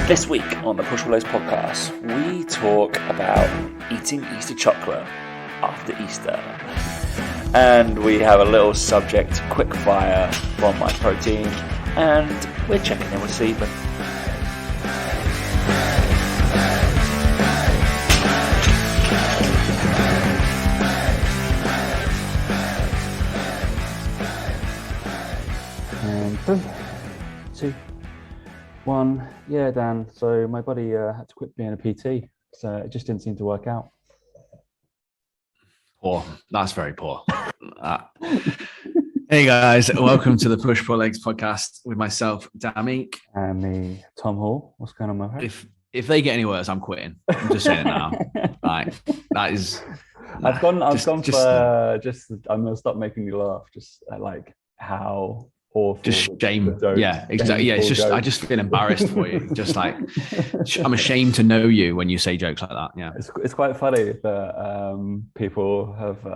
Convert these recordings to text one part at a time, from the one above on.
This week on the Push Willows podcast, we talk about eating Easter chocolate after Easter. And we have a little subject quick fire from my protein, and we're checking in with seedman. And 3, 2, 1. Yeah, Dan. So my buddy had to quit being a PT, so it just didn't seem to work out. Poor. That's very poor. Hey guys, welcome to the Push Pull Legs podcast with myself, Damink, and me, Tom Hall. What's going on, my friend? If they get any worse, I'm quitting. I'm just saying it now. Like that is. I'm gonna stop making you laugh. Just like how awful. Just shame. Yeah, exactly. Yeah, it's just I just feel embarrassed for you. Just like I'm ashamed to know you when you say jokes like that. Yeah, it's quite funny that people have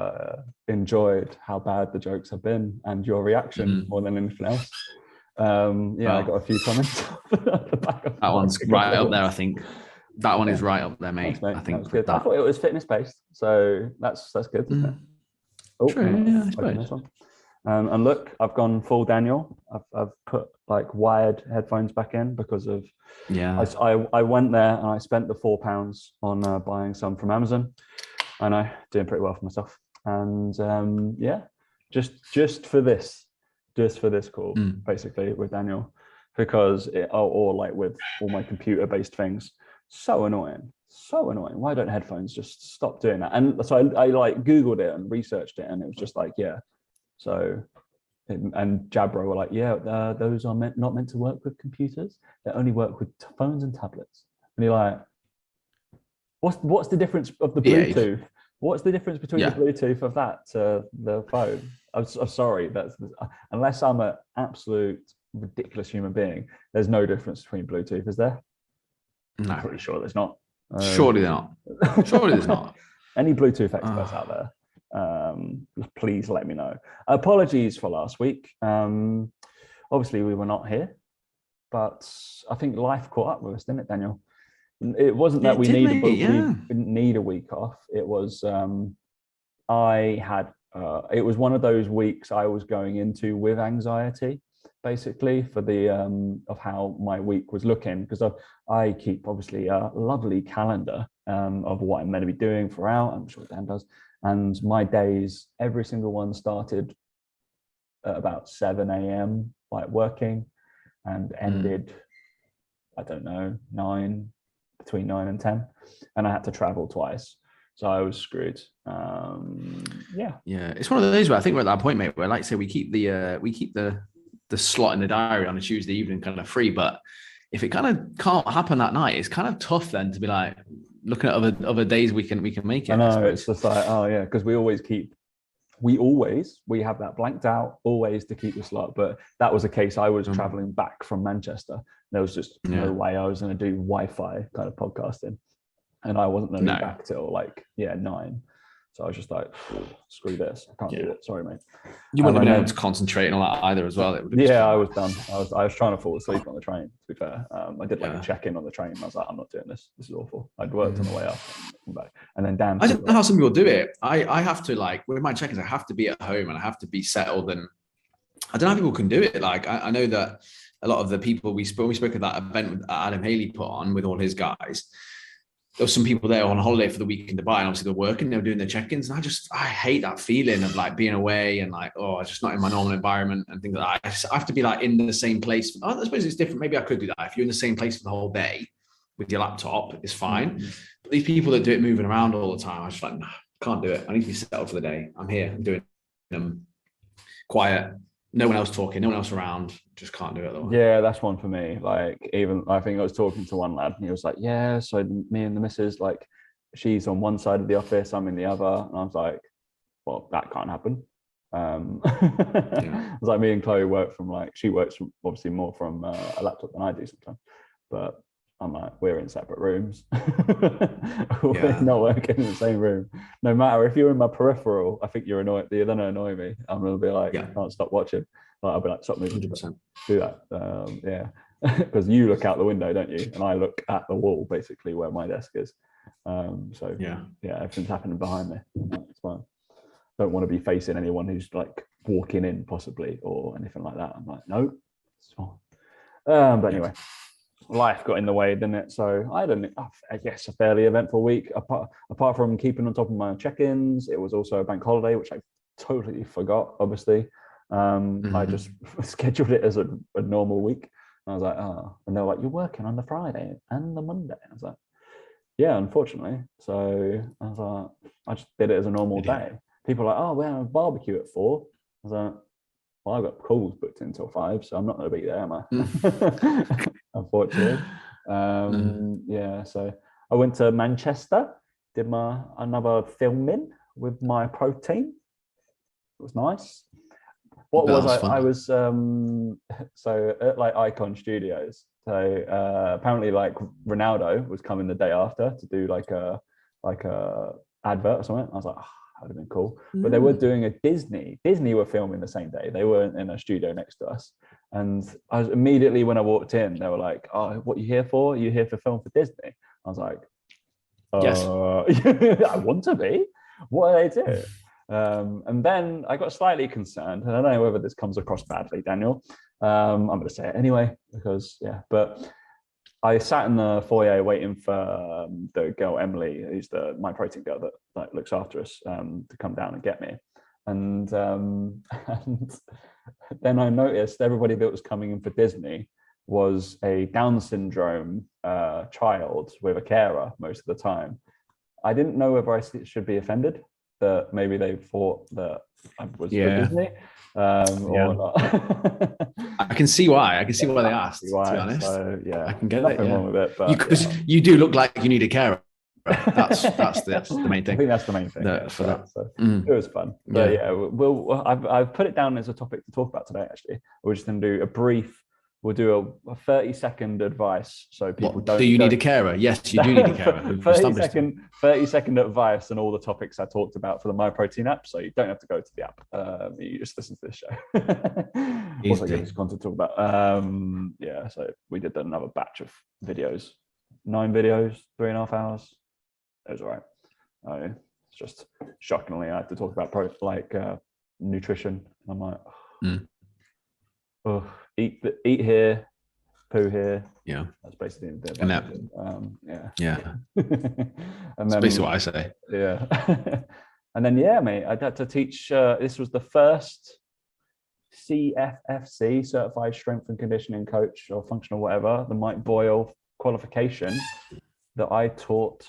enjoyed how bad the jokes have been and your reaction more than anything else. I got a few comments. That one's right up there. I think that one is right up there, mate. Thanks, mate. I think that was good. I thought it was fitness based, so that's good, isn't it? Oh, true. Yeah, I suppose. And look, I've gone full Daniel. I've put like wired headphones back in because of I went there and I spent the £4 on buying some from Amazon. I know, doing pretty well for myself. And just for this call, basically with Daniel, because or like with all my computer-based things, so annoying. Why don't headphones just stop doing that? And so I like Googled it and researched it, and it was just like, yeah. So, and Jabra were like, those are not meant to work with computers. They only work with phones and tablets. And you're like, what's the difference of the Bluetooth? What's the difference between the Bluetooth of that to the phone? I'm sorry, that's unless I'm an absolute ridiculous human being, there's no difference between Bluetooth, is there? No. I'm pretty sure there's not. Surely they're not. Surely there's not. Any Bluetooth experts out there? Please let me know. Apologies for last week. Obviously we were not here, but I think life caught up with us, didn't it, Daniel? It wasn't that we didn't need a week off. It was it was one of those weeks I was going into with anxiety, basically, for the of how my week was looking, because I keep obviously a lovely calendar of what I'm meant to be doing throughout. I'm sure Dan does. And my days, every single one started at about 7 a.m. like working, and ended, I don't know, between 9 and 10. And I had to travel twice. So I was screwed. Yeah, it's one of those where I think we're at that point, mate, where like say we keep the slot in the diary on a Tuesday evening kind of free, but if it kind of can't happen that night, it's kind of tough then to be like looking at other days we can make it. I know, it's just like, because we have that blanked out always to keep the slot. But that was a case. I was traveling back from Manchester. There was just no way I was going to do Wi-Fi kind of podcasting, and I wasn't going to be back till 9. So I was just like, screw this, I can't do it. Sorry, mate. You wouldn't have been able to concentrate on that either as well. I was done. I was trying to fall asleep on the train, to be fair. I did a check-in on the train. I was like, I'm not doing this. This is awful. I'd worked on the way up and come back. And then Dan. I don't know how some people do it. I have to, like, with my check-ins, I have to be at home and I have to be settled. And I don't know how people can do it. Like, I know that a lot of the people we spoke at that event that Adam Haley put on with all his guys, there was some people there on holiday for the week in Dubai, and obviously they're working, they were doing their check-ins. And I hate that feeling of like being away and like, just not in my normal environment and things like that. I have to be like in the same place. I suppose it's different. Maybe I could do that. If you're in the same place for the whole day with your laptop, it's fine. But these people that do it moving around all the time, I just like, nah, can't do it. I need to be settled for the day. I'm here. I'm doing them quiet. No one else talking, no one else around, just can't do it otherwise. Yeah, that's one for me. Like, even I think I was talking to one lad and he was like, so me and the missus, like, she's on one side of the office, I'm in the other. And I was like, well, that can't happen. It was like me and Chloe work from she works from obviously more from a laptop than I do sometimes. But I'm like, we're in separate rooms. We're not working in the same room. No matter if you're in my peripheral, I think you're annoyed. You're gonna annoy me. I'm gonna be like, I can't stop watching. Like, I'll be like, stop moving. 100%. Do that. because you look out the window, don't you? And I look at the wall, basically where my desk is. So yeah, everything's happening behind me. It's fine. Don't want to be facing anyone who's like walking in possibly or anything like that. I'm like, no, it's fine. But anyway, life got in the way, didn't it? So I had I guess a fairly eventful week. Apart from keeping on top of my check-ins, it was also a bank holiday, which I totally forgot, obviously. I just scheduled it as a normal week. And I was like, oh, and they were like, you're working on the Friday and the Monday. I was like, yeah, unfortunately. So I was like, I just did it as a normal day. People are like, oh, we're having a barbecue at 4. I was like, well, I've got calls booked until 5, so I'm not going to be there, am I? Unfortunately. Yeah, so I went to Manchester, did another filming with my protein. It was nice. What was I? I was so at like Icon Studios. So apparently, like Ronaldo was coming the day after to do like a advert or something. I was like, oh, that would have been cool. But they were doing a Disney. Disney were filming the same day. They weren't in a studio next to us. And I was immediately when I walked in, they were like, "Oh, what are you here for? Are you here for film for Disney?" I was like, yes, I want to be. What are they doing? And then I got slightly concerned, and I don't know whether this comes across badly, Daniel. I'm going to say it anyway because but I sat in the foyer waiting for the girl Emily, who's my protein girl that looks after us, to come down and get me. And then I noticed everybody that was coming in for Disney was a Down syndrome child with a carer most of the time. I didn't know whether I should be offended that maybe they thought that I was for Disney or not. I can see why. I can see why they asked. To be honest, so, I can get nothing wrong with it. But because you do look like you need a carer. That's the main thing. I think that's the main thing for that. So it was fun. But I've put it down as a topic to talk about today. Actually, we're just going to do a brief. We'll do a 30-second advice so people don't. Do you need a carer? Yes, you do need a carer. 30-second advice on all the topics I talked about for the MyProtein app, so you don't have to go to the app. You just listen to this show. Also, give us content to talk about. So we did another batch of videos, 9 videos, 3.5 hours. It was all right. It's just shockingly I had to talk about nutrition. I'm like, eat here, poo here. Yeah, that's basically the and and that's basically what I say. Yeah, and then mate, I had to teach. This was the first CFFC, Certified Strength and Conditioning Coach or Functional whatever, the Mike Boyle qualification that I taught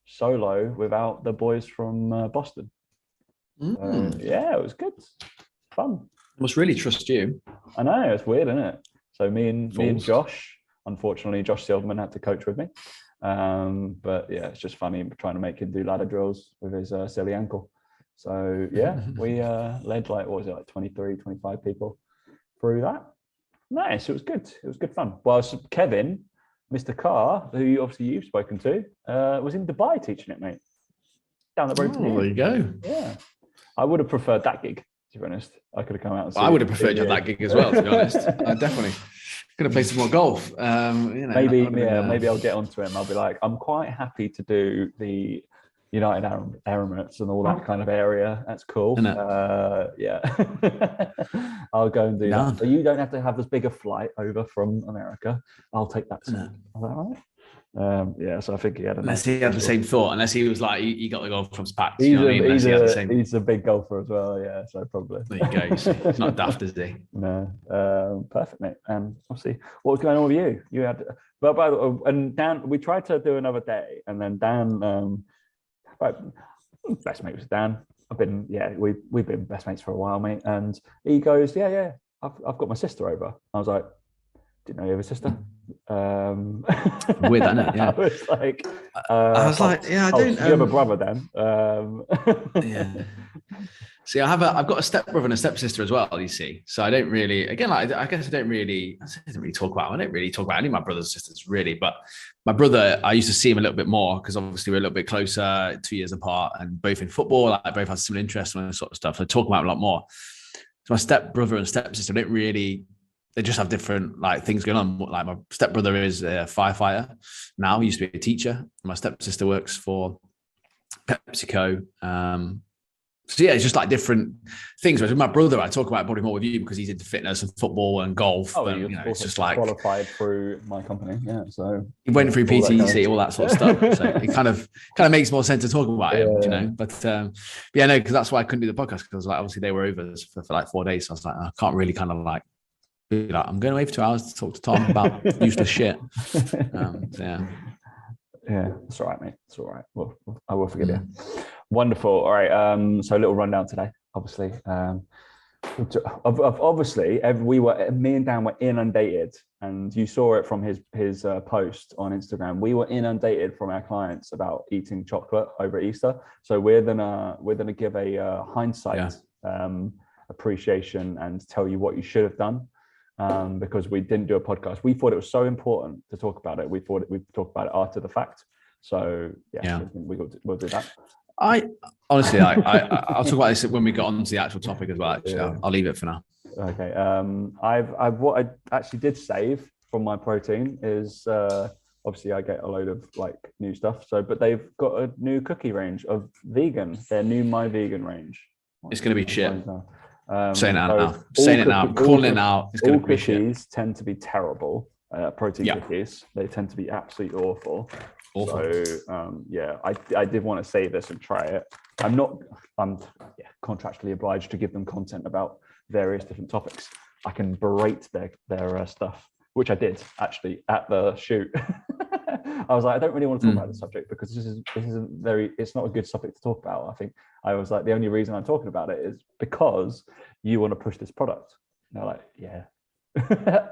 solo without the boys from Boston. It was good, fun. Must really trust you. I know, it's weird, isn't it? So me and Josh, unfortunately, Josh Silverman had to coach with me. But it's just funny trying to make him do ladder drills with his silly ankle. So we led 23, 25 people through that. Nice, it was good. It was good fun. Well, Kevin, Mr. Carr, who obviously you've spoken to, was in Dubai teaching it, mate. Down the road from you. There you go. Yeah. I would have preferred that gig. To be honest, I could have come out and I would have preferred to have that gig as well, to be honest. I definitely could have played some more golf. Maybe I'll get onto him. I'll be like, I'm quite happy to do the United Arab Emirates and all that kind of area. That's cool. I'll go and do that. So you don't have to have as big a flight over from America. I'll take that. Is that all right? So I think he had unless he had the same thought, unless he was like he got the golf clubs packed. He's a big golfer as well, so probably. There you go. He's not daft, is he? No. Perfect, mate. We'll see what was going on with you. You had and Dan, we tried to do another day, and then Dan best mate was Dan. We've been best mates for a while, mate. And he goes, I've got my sister over. I was like, didn't know you have a sister. Weird, isn't it? Yeah. I was like, I don't. You have a brother, then. See, I've got a stepbrother and a stepsister as well. You see, so I don't really. Again, I guess I don't really talk about. I don't really talk about any of my brothers and sisters really. But my brother, I used to see him a little bit more because obviously we're a little bit closer, 2 years apart, and both in football. Both had similar interests and that sort of stuff. So I talk about it a lot more. So my stepbrother and stepsister, I don't really they just have different like things going on. Like my stepbrother is a firefighter now. He used to be a teacher. My stepsister works for PepsiCo. So yeah, it's just like different things. Whereas with my brother, I talk about probably more with you because he's into fitness and football and golf. Oh, and, it's just like qualified through my company. Yeah, so he went through PTC, all that sort of stuff. So it kind of makes more sense to talk about him, But yeah, no, because that's why I couldn't do the podcast because like obviously they were over for like 4 days. So I was like, I can't really kind of like be like, I'm going away for 2 hours to talk to Tom about useless shit. Yeah, it's all right, mate. It's all right. I will forgive you. Wonderful. All right. So a little rundown today, obviously. Obviously, me and Dan were inundated, and you saw it from his post on Instagram. We were inundated from our clients about eating chocolate over Easter. So we're gonna give a hindsight appreciation and tell you what you should have done. Because we didn't do a podcast. We thought it was so important to talk about it. We thought we'd talk about it after the fact. So we'll do that. I honestly, I'll talk about this when we get on to the actual topic as well. Actually, I'll leave it for now. Okay. What I actually did save from my protein is obviously I get a load of like new stuff. But they've got a new cookie range of vegan. Their new My Vegan range. It's going to be shit. Saying it now. Saying it now. Calling it now. It's going to be shit. Cookies tend to be terrible. Protein cookies. They tend to be absolutely awful. So I did want to say this and try it. I'm contractually obliged to give them content about various different topics. I can berate their stuff, which I did actually at the shoot. I was like, I don't really want to talk about this subject because it's not a good subject to talk about. I think I was like, the only reason I'm talking about it is because you want to push this product. And they're like, yeah.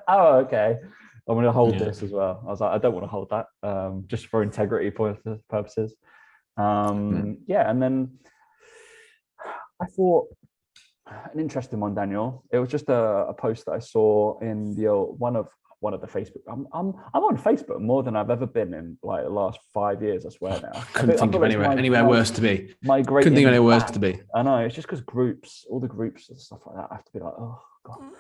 Oh, okay. I'm going to hold this as well. I was like, I don't want to hold that, just for integrity purposes. And then I thought an interesting one, Daniel. It was just a post that I saw in the one of the Facebook. I'm on Facebook more than I've ever been in like the last 5 years. I swear now. Couldn't think of anywhere worse to be. Couldn't think of anywhere worse to be. I know. It's just because all the groups and stuff like that, I have to be like, oh god.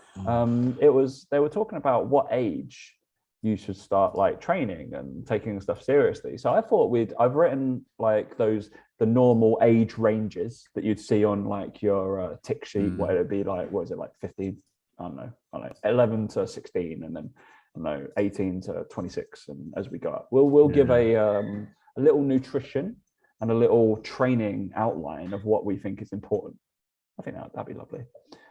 They were talking about what age you should start like training and taking stuff seriously. So I thought I've written like the normal age ranges that you'd see on like your tick sheet, where it'd be like, what is it, like 15, I don't know, 11 to 16, and then 18 to 26. And as we go up, we'll give a little nutrition and a little training outline of what we think is important. I think that'd be lovely.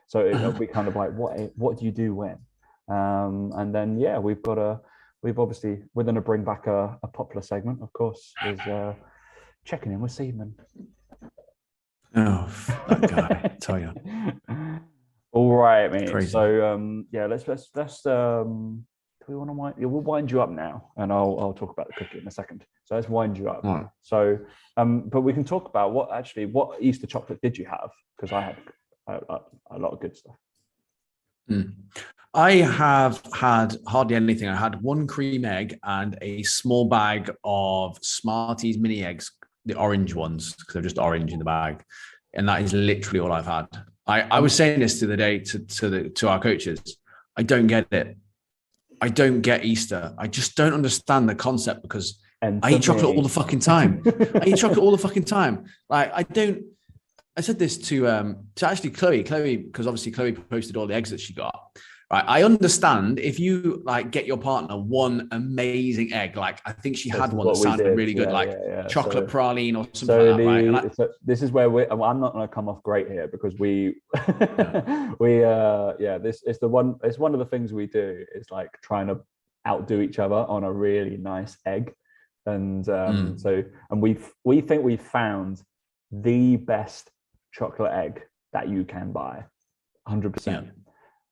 So it'll be kind of like, what do you do when? And then we're going to bring back a popular segment, of course, is checking in with seedman. Oh, that guy! I tell you. All right, mate. Crazy. So let's do we want to we'll wind you up now, and I'll talk about the cookie in a second. So let's wind you up. Right. So but we can talk about what Easter chocolate did you have? Because I had a lot of good stuff. I have had hardly anything. I had one cream egg and a small bag of Smarties mini eggs, the orange ones, because they're just orange in the bag. And that is literally all I've had. I was saying this the other day to our coaches. I don't get it. I don't get Easter. I just don't understand the concept because I eat chocolate all the fucking time. Like I said this to actually Chloe, because obviously Chloe posted all the eggs that she got. Right. I understand if you like get your partner one amazing egg, like I think she had one that sounded really good, chocolate praline or something like that, right? This is where I'm not going to come off great here because it's one of the things we do is like trying to outdo each other on a really nice egg. And we think we've found the best chocolate egg that you can buy, 100%. Yeah.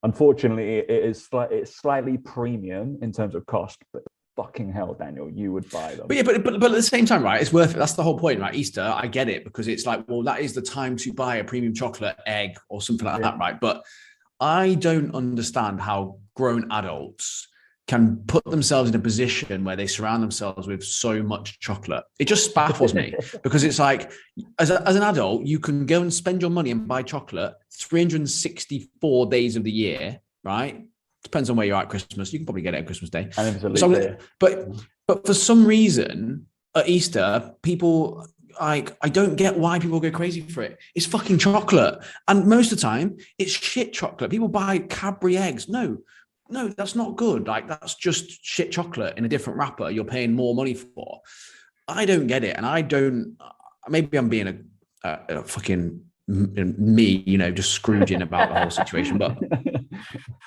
Unfortunately, it's slightly premium in terms of cost, but fucking hell, Daniel, you would buy them. But at the same time, right? It's worth it. That's the whole point, right? Easter, I get it because it's like, well, that is the time to buy a premium chocolate egg or something like that, right? But I don't understand how grown adults can put themselves in a position where they surround themselves with so much chocolate. It just baffles me because it's like, as an adult, you can go and spend your money and buy chocolate 364 days of the year, right? Depends on where you're at Christmas. You can probably get it at Christmas Day. And if it's a but for some reason at Easter, people like, I don't get why people go crazy for it. It's fucking chocolate. And most of the time it's shit chocolate. People buy Cadbury eggs. No, that's not good. Like, that's just shit chocolate in a different wrapper you're paying more money for. I don't get it. And I don't, maybe I'm being a fucking me, just Scrooging about the whole situation. But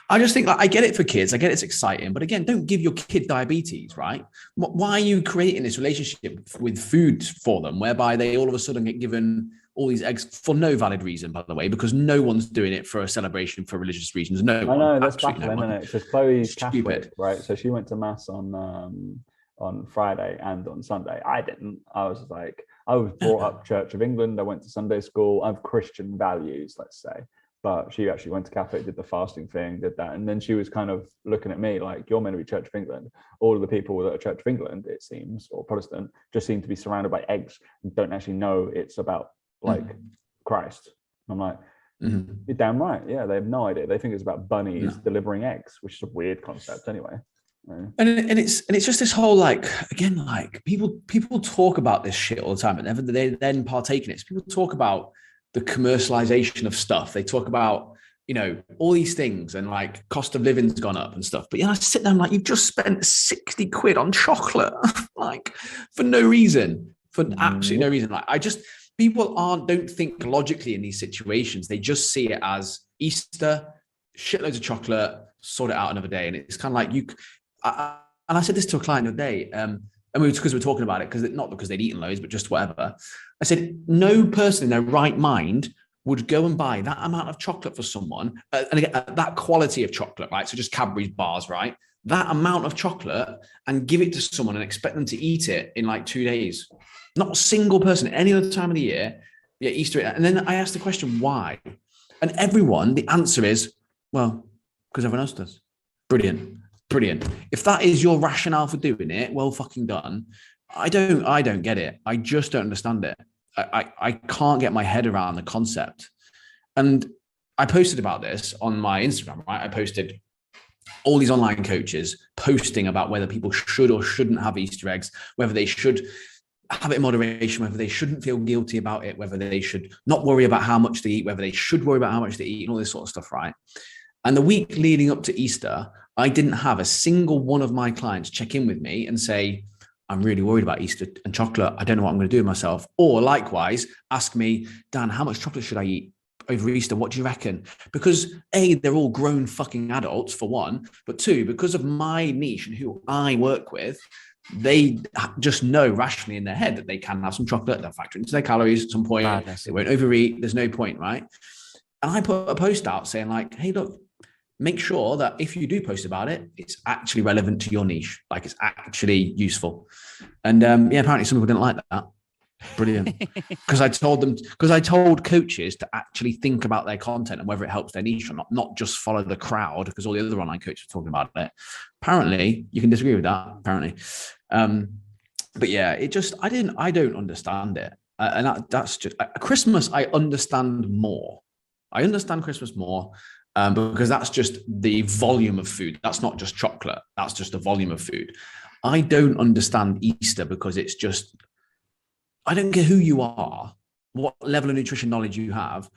I just think, like, I get it for kids. I get it's exciting. But again, don't give your kid diabetes, right? Why are you creating this relationship with food for them whereby they all of a sudden get given all these eggs for no valid reason, by the way, because no one's doing it for a celebration for religious reasons. No one. I know, that's baffling, isn't it? Because Chloe's Catholic, right? So she went to mass on Friday and on Sunday. I didn't. I was brought up Church of England. I went to Sunday school. I have Christian values, let's say. But she actually went to Catholic, did the fasting thing, did that. And then she was kind of looking at me like, you're meant to be Church of England. All of the people that are Church of England, it seems, or Protestant, just seem to be surrounded by eggs and don't actually know it's about Christ. I'm like, you're damn right. Yeah, they have no idea. They think it's about bunnies delivering eggs, which is a weird concept anyway. And it's just this whole, like, again, like, people talk about this shit all the time, and they then partake in it. So people talk about the commercialization of stuff. They talk about, all these things, and like cost of living's gone up and stuff. But I sit down like, you've just spent 60 quid on chocolate, like, for no reason, for absolutely no reason. Like, people don't think logically in these situations. They just see it as Easter, shitloads of chocolate, sort it out another day. And it's kind of like and I said this to a client the other day, and because we're talking about it, not because they'd eaten loads, but just whatever. I said, no person in their right mind would go and buy that amount of chocolate for someone, and again, that quality of chocolate, right? So just Cadbury's bars, right? That amount of chocolate, and give it to someone and expect them to eat it in like 2 days. Not a single person any other time of the year. Yeah, Easter. And then I asked the question, why? And the answer is, well, because everyone else does. Brilliant. If that is your rationale for doing it, well fucking done. I don't get it. I just don't understand it. I can't get my head around the concept. And I posted about this on my Instagram, right? I posted all these online coaches posting about whether people should or shouldn't have Easter eggs, whether they should have it in moderation, whether they shouldn't feel guilty about it, whether they should not worry about how much they eat, whether they should worry about how much they eat, and all this sort of stuff, right? And the week leading up to Easter, I didn't have a single one of my clients check in with me and say, I'm really worried about Easter and chocolate. I don't know what I'm going to do with myself. Or likewise, ask me, Dan, how much chocolate should I eat over Easter? What do you reckon? Because A, they're all grown fucking adults, for one. But two, because of my niche and who I work with, they just know rationally in their head that they can have some chocolate. They'll factor into their calories at some point. They won't overeat. There's no point, right? And I put a post out saying like, hey, look, make sure that if you do post about it, it's actually relevant to your niche. Like, it's actually useful. And apparently some people didn't like that. Brilliant. Because I told coaches to actually think about their content and whether it helps their niche or not just follow the crowd, because all the other online coaches are talking about it. Apparently, you can disagree with that, apparently. But yeah, I don't understand it. And that's just Christmas. I understand more. I understand Christmas more. Because that's just the volume of food. That's not just chocolate. That's just the volume of food. I don't understand Easter because it's just, I don't care who you are, what level of nutrition knowledge you have.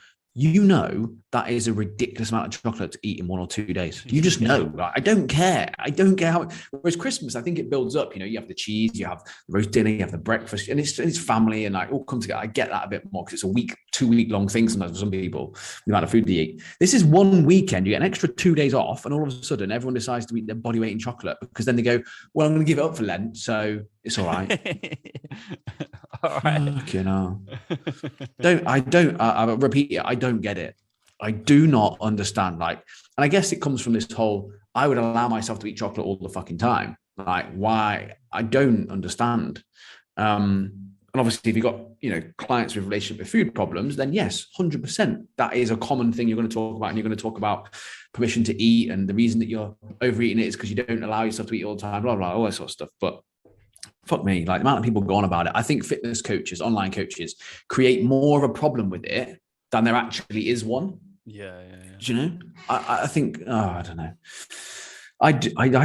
That is a ridiculous amount of chocolate to eat in 1 or 2 days. You just know. I don't care. I don't care how. Whereas Christmas, I think it builds up. You have the cheese, you have the roast dinner, you have the breakfast, and it's family, and like all come together. I get that a bit more because it's a 2-week long thing sometimes for some people, the amount of food they eat. This is one weekend. You get an extra 2 days off, and all of a sudden, everyone decides to eat their body weight in chocolate because then they go, well, I'm going to give it up for Lent, so it's all right. All right. I repeat it. I don't get it. I do not understand. Like, and I guess it comes from this whole, I would allow myself to eat chocolate all the fucking time. Like, why? I don't understand. And obviously if you've got, clients with relationship with food problems, then yes, 100%. That is a common thing you're going to talk about. And you're going to talk about permission to eat. And the reason that you're overeating it is because you don't allow yourself to eat all the time, blah, blah, all that sort of stuff. But fuck me, like the amount of people go on about it. I think fitness coaches, online coaches, create more of a problem with it than there actually is one. Yeah. Do you know? I think, I don't know. I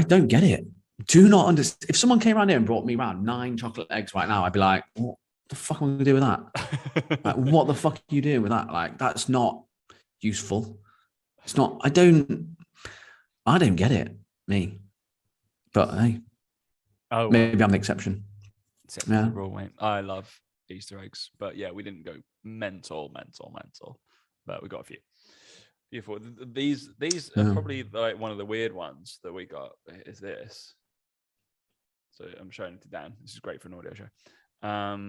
don't get it. Do not understand. If someone came around here and brought me around 9 chocolate eggs right now, I'd be like, what the fuck am I going to do with that? Like, what the fuck are you doing with that? Like, that's not useful. It's not, I don't get it, me. But hey, maybe I'm the exception. Yeah. I love Easter eggs, but yeah, we didn't go mental, but we got a few. Beautiful. These are probably like one of the weird ones that we got. Is this? So I'm showing it to Dan. This is great for an audio show.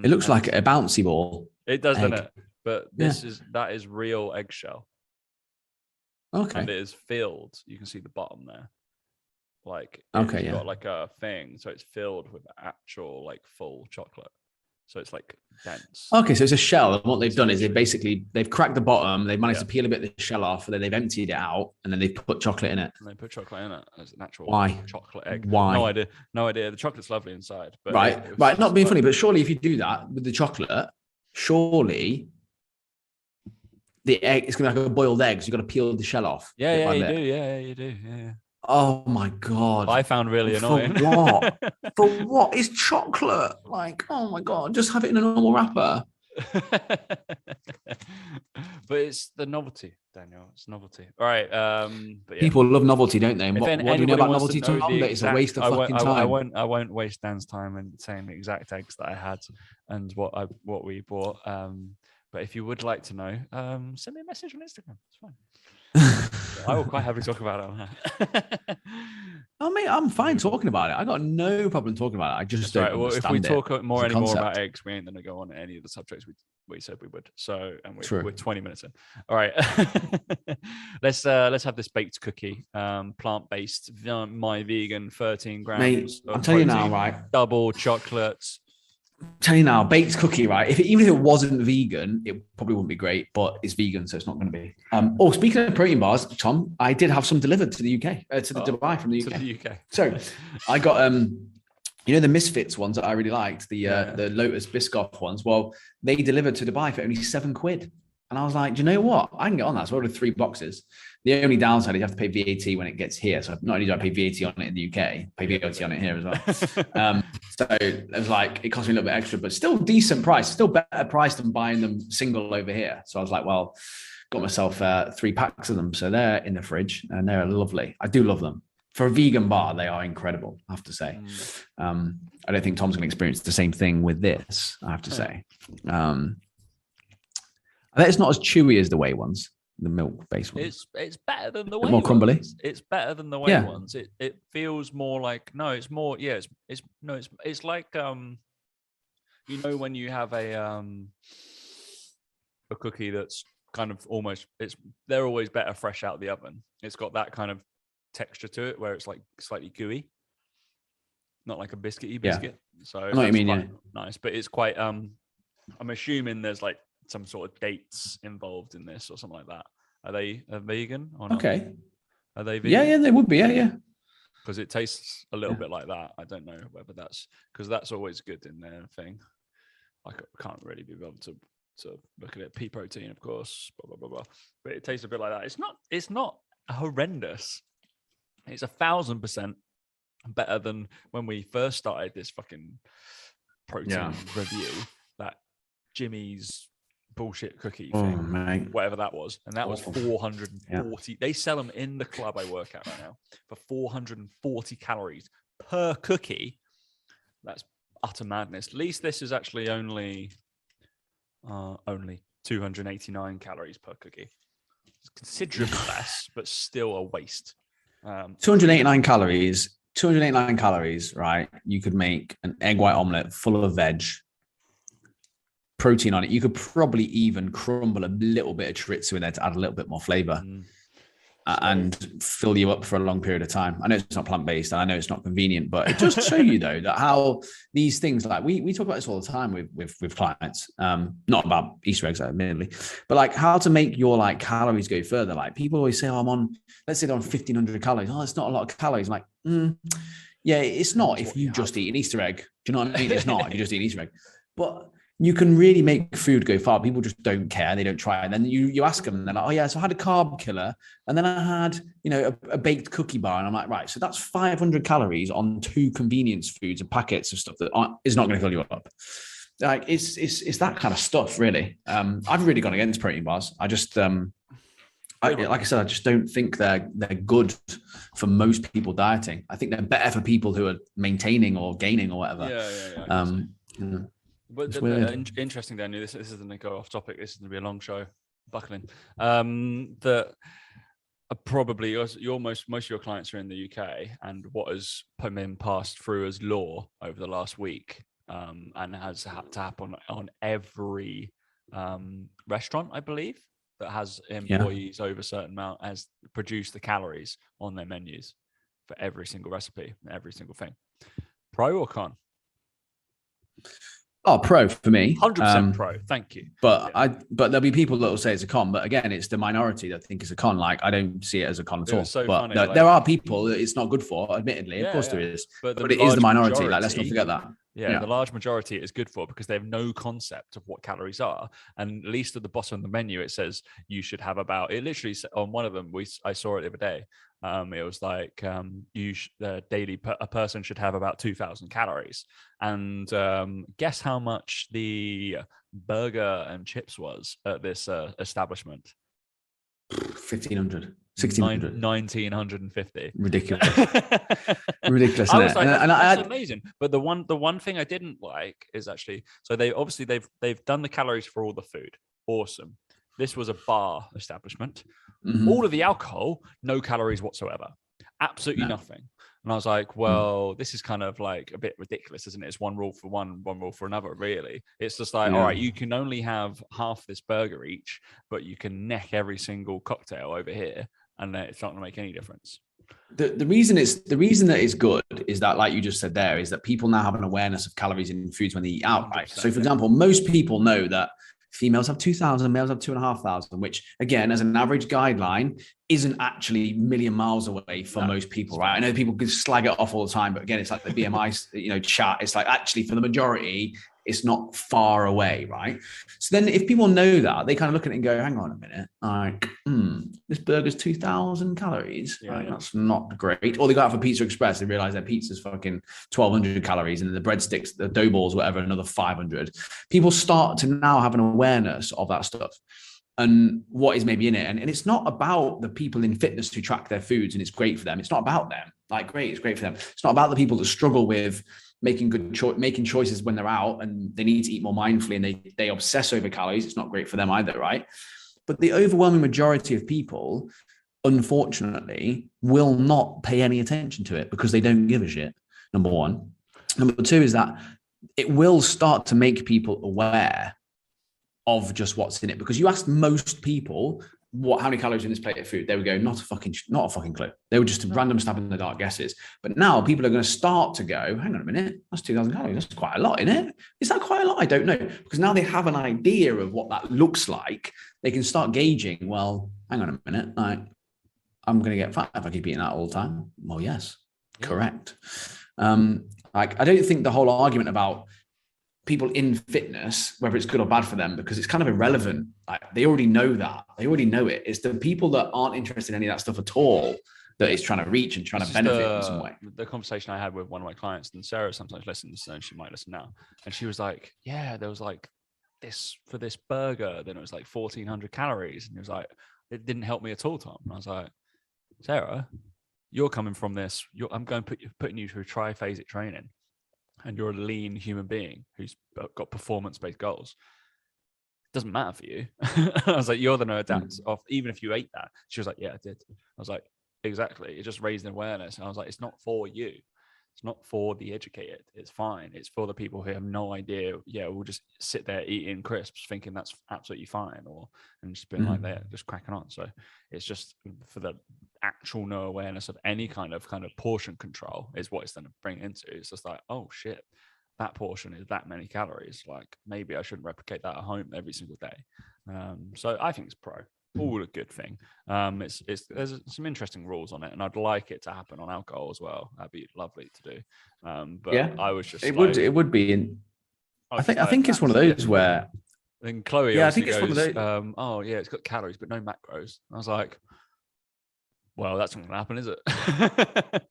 It looks like a bouncy ball. It does, doesn't it? But that is real eggshell. Okay. And it is filled. You can see the bottom there. Like it's got like a thing, so it's filled with actual like full chocolate. So it's like dense. Okay, so it's a shell, and what they've done is they've cracked the bottom, they've managed to peel a bit of the shell off, and then they've emptied it out, and then they've put chocolate in it. And they put chocolate in it as an actual chocolate egg. Why? No idea. The chocolate's lovely inside. But right. Not being funny, but surely if you do that with the chocolate, surely the egg is going to be like a boiled egg, so you've got to peel the shell off. Yeah, you do. Yeah, you do. Yeah. Oh my God. I found really annoying. For what? For what? It's chocolate. Like, oh my God, just have it in a normal wrapper. But it's the novelty, Daniel. It's novelty. All right. But people love novelty, don't they? What do you know about novelty, Tom? That it's a waste of fucking time. I won't waste Dan's time in saying the exact eggs that I had and what we bought. But if you would like to know, send me a message on Instagram. It's fine. I will quite happily talk about it on that. I mean, I'm fine talking about it. I got no problem talking about it. I just don't understand. If we talk more about eggs, we ain't going to go on any of the subjects we said we would. So, and we're 20 minutes in. All right, let's have this baked cookie, plant-based, my vegan, 13 grams. Mate, I'm telling you now, right? Double chocolates. Tell you now, baked cookie, right? Even if it wasn't vegan, it probably wouldn't be great, but it's vegan, so it's not going to be. Speaking of protein bars, Tom, I did have some delivered to the UK, Dubai from the UK. To the UK. So I got, the Misfits ones that I really liked, the Lotus Biscoff ones. Well, they delivered to Dubai for only £7. And I was like, do you know what? I can get on that. So I ordered 3 boxes. The only downside is you have to pay VAT when it gets here. So not only do I pay VAT on it in the UK, pay VAT on it here as well. So it was like, it cost me a little bit extra, but still decent price, still better price than buying them single over here. So I was like, well, got myself 3 packs of them. So they're in the fridge and they're lovely. I do love them. For a vegan bar, they are incredible, I have to say. I don't think Tom's going to experience the same thing with this, I have to say. I bet it's not as chewy as the whey ones, the milk-based ones. It's better than the whey more crumbly. Ones. It's better than the whey ones. It feels more like it's more. Yeah, it's like when you have a cookie that's kind of almost they're always better fresh out of the oven. It's got that kind of texture to it where it's like slightly gooey, not like a biscuity biscuit. So I know what you mean. Nice, but it's quite. I'm assuming there's like some sort of dates involved in this or something like that. Are they vegan or not? Okay. Are they vegan? Yeah, they would be. Yeah. Because it tastes a little bit like that. I don't know whether that's because that's always good in their thing. I can't really be able to look at it. Pea protein, of course, blah, blah, blah, blah. But it tastes a bit like that. It's not horrendous. It's 1,000% better than when we first started this fucking protein review. That Jimmy's bullshit cookie thing, mate. Whatever that was, and that was 440. They sell them in the club I work at right now for 440 calories per cookie. That's utter madness. At least this is actually only 289 calories per cookie. It's considerably less, but still a waste. 289 calories, right? You could make an egg white omelette full of veg, protein on it. You could probably even crumble a little bit of chorizo in there to add a little bit more flavor and fill you up for a long period of time. I know it's not plant-based and I know it's not convenient, but it just show you though that how these things, like we talk about this all the time with clients, not about Easter eggs admittedly, but like how to make your like calories go further. Like people always say, let's say they're on 1,500 calories. Oh, it's not a lot of calories. I'm like, yeah, it's not if you just eat an Easter egg. Do you know what I mean? It's not if you just eat an Easter egg. But you can really make food go far. People just don't care. They don't try. And then you ask them and they're like, oh yeah, so I had a carb killer. And then I had, a baked cookie bar. And I'm like, right, so that's 500 calories on 2 convenience foods and packets of stuff that is not going to fill you up. Like it's that kind of stuff, really. I've really gone against protein bars. I just, like I said, I just don't think they're good for most people dieting. I think they're better for people who are maintaining or gaining or whatever. Yeah. But interesting, Daniel. This isn't going to go off topic. This is going to be a long show. Buckling. That probably most of your clients are in the UK, and what has been passed through as law over the last week, and has had to happen on every restaurant, I believe, that has employees over a certain amount, has produced the calories on their menus for every single recipe, every single thing. Pro or con? Oh, pro for me. 100% pro. Thank you. But there'll be people that will say it's a con. But again, it's the minority that think it's a con. Like, I don't see it as a con at all. So but funny, there are people that it's not good for, admittedly. Of course there is. But it is the minority. Like, let's not forget that. Yeah, the large majority is good for, because they have no concept of what calories are. And at least at the bottom of the menu, it says you should have about, it literally on one of them, I saw it the other day. It was like a person should have about 2,000 calories. And guess how much the burger and chips was at this establishment? 1,500. 1,600. 1,950. Ridiculous. Ridiculous. I was like, that's amazing. But the one thing I didn't like is actually, so they've done the calories for all the food. Awesome. This was a bar establishment. Mm-hmm. All of the alcohol, no calories whatsoever. Absolutely nothing. And I was like, well, this is kind of like a bit ridiculous, isn't it? It's one rule for one rule for another, really. It's just like, all right, you can only have half this burger each, but you can neck every single cocktail over here, and it's not going to make any difference. The reason that it's good is that, like you just said there, is that people now have an awareness of calories in foods when they eat out, right? So, for example, most people know that females have 2,000, males have 2,500, which, again, as an average guideline, isn't actually a million miles away for most people, right? I know people can slag it off all the time, but again, it's like the BMI, chat. It's like, actually, for the majority, it's not far away, right? So then if people know that, they kind of look at it and go, hang on a minute, like, this burger's 2,000 calories, right? That's not great. Or they go out for Pizza Express, they realize their pizza's fucking 1,200 calories, and then the breadsticks, the dough balls, whatever, another 500. People start to now have an awareness of that stuff and what is maybe in it. And it's not about the people in fitness who track their foods and it's great for them. It's not about them. Like, great, it's great for them. It's not about the people that struggle with making choices when they're out and they need to eat more mindfully and they obsess over calories. It's not great for them either, right? But the overwhelming majority of people, unfortunately, will not pay any attention to it because they don't give a shit, number one. Number two is that it will start to make people aware of just what's in it, because you ask most people how many calories in this plate of food, they would go, not a fucking clue. They were just random stab in the dark guesses. But now people are going to start to go, hang on a minute, that's 2,000 calories. That's quite a lot, isn't it? Is that quite a lot? I don't know. Because now they have an idea of what that looks like. They can start gauging, well, hang on a minute, I'm going to get fat if I keep eating that all the time. Well, yes, correct. I don't think the whole argument about people in fitness, whether it's good or bad for them, because it's kind of irrelevant. Like, they already know that. They already know it. It's the people that aren't interested in any of that stuff at all that it's trying to reach and trying to benefit in some way. The conversation I had with one of my clients, and Sarah sometimes listens, and she might listen now. And she was like, yeah, there was like this for this burger, then it was like 1,400 calories. And it was like, it didn't help me at all, Tom. And I was like, Sarah, you're coming from this. I'm going to putting you through triphasic training. And you're a lean human being who's got performance-based goals. It doesn't matter for you. I was like, you're the no adapt off, even if you ate that. She was like, yeah, I did. I was like, exactly. It just raised awareness. And I was like, it's not for you. It's not for the educated. It's fine. It's for the people who have no idea. Yeah, we'll just sit there eating crisps thinking that's absolutely fine, and just being like that, just cracking on. So it's just for the actual no awareness of any kind of portion control is what it's going to bring into. It's just like, oh shit, that portion is that many calories. Like, maybe I shouldn't replicate that at home every single day. So I think it's pro. All a good thing. There's some interesting rules on it, and I'd like it to happen on alcohol as well. That'd be lovely to do. But yeah, I was just it would be in. I think it's one of those where. Then Chloe, I think it's one of those. Oh yeah, it's got calories but no macros. I was like, well, that's not going to happen, is it?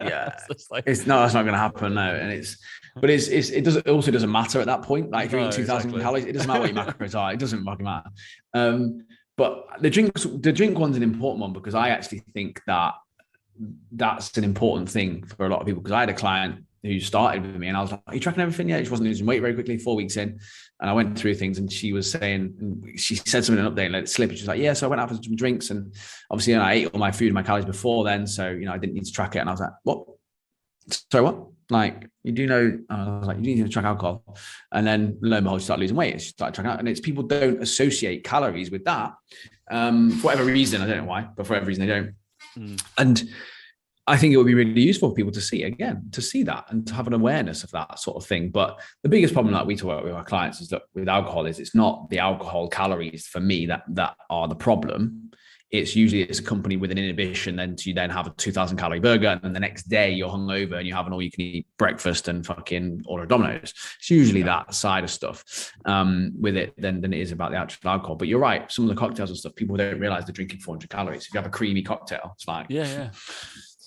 Yeah, that's not going to happen. No, and it also doesn't matter at that point. Like if you're eating 2,000 calories, it doesn't matter what your macros are. It doesn't fucking matter. But the drink one's an important one because I actually think that that's an important thing for a lot of people. Because I had a client who started with me and I was like, are you tracking everything yet? She wasn't losing weight very quickly, 4 weeks in. And I went through things and she was saying, she said something in an update and let it slip. And she was like, yeah, so I went out for some drinks and obviously I ate all my food and my calories before then. So, I didn't need to track it. And I was like, what? Sorry, what? Like, you do know, I was like, you need to track alcohol. And then lo and behold, she started losing weight. She started tracking out. And it's people don't associate calories with that. For whatever reason, I don't know why, but for whatever reason, they don't. And I think it would be really useful for people to see that and to have an awareness of that sort of thing. But the biggest problem that we talk about with our clients is that with alcohol is it's not the alcohol calories for me that are the problem. It's usually accompanied with an inhibition. Then you then have a 2,000 calorie burger and then the next day you're hungover and you have an all you can eat breakfast and fucking order Domino's. It's usually that side of stuff with it than it is about the actual alcohol. But you're right. Some of the cocktails and stuff, people don't realize they're drinking 400 calories. If you have a creamy cocktail, it's like, yeah.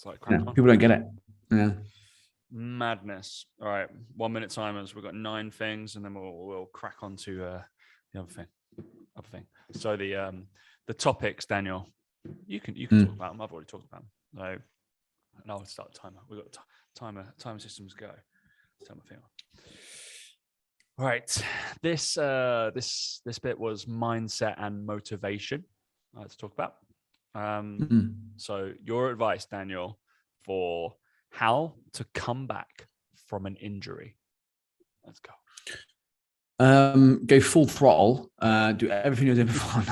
Like people don't get it. Yeah. Madness. All right, 1 minute timers. We've got 9 things, and then we'll crack on to the other thing. So the topics, Daniel, you can talk about them. I've already talked about them. So now I'll start the timer. We've got timer systems go. Turn my thing on. All right. This bit was mindset and motivation. Let's talk about. So your advice, Daniel, for how to come back from an injury. Let's go. Go full throttle. Do everything you did before.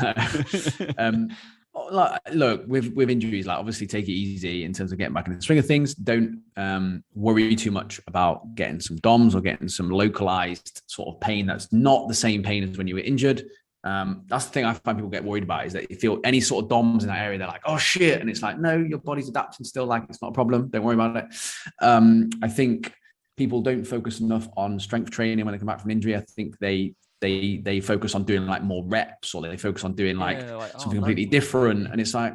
Look, with injuries, like obviously take it easy in terms of getting back in the swing of things. Don't worry too much about getting some DOMs or getting some localized sort of pain that's not the same pain as when you were injured. That's the thing I find people get worried about is that you feel any sort of DOMs in that area, they're like, oh shit. And it's like, no, your body's adapting still, like it's not a problem. Don't worry about it. I think people don't focus enough on strength training when they come back from injury. I think they focus on doing like more reps or they focus on doing something completely different. And it's like,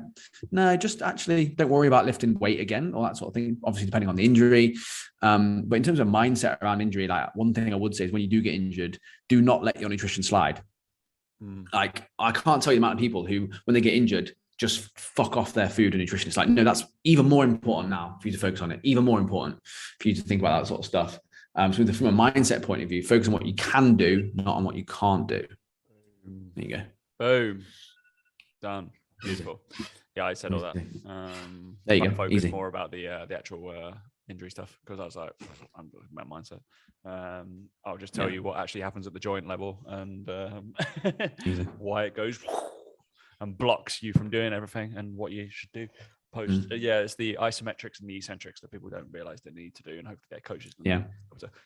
no, just actually don't worry about lifting weight again or that sort of thing, obviously depending on the injury. But in terms of mindset around injury, like one thing I would say is when you do get injured, do not let your nutrition slide. Like I can't tell you the amount of people who, when they get injured, just fuck off their food and nutrition. It's like, no, that's even more important now for you to focus on it. Even more important for you to think about that sort of stuff. So from a mindset point of view, focus on what you can do, not on what you can't do. There you go. Boom. Done. Beautiful. Yeah, I said all that. There you go. Focus Easy. more about the actual injury stuff because I was like, I'm my mindset. I'll just tell you what actually happens at the joint level and why it goes and blocks you from doing everything and what you should do post. It's the isometrics and the eccentrics that people don't realize they need to do, and hopefully their coaches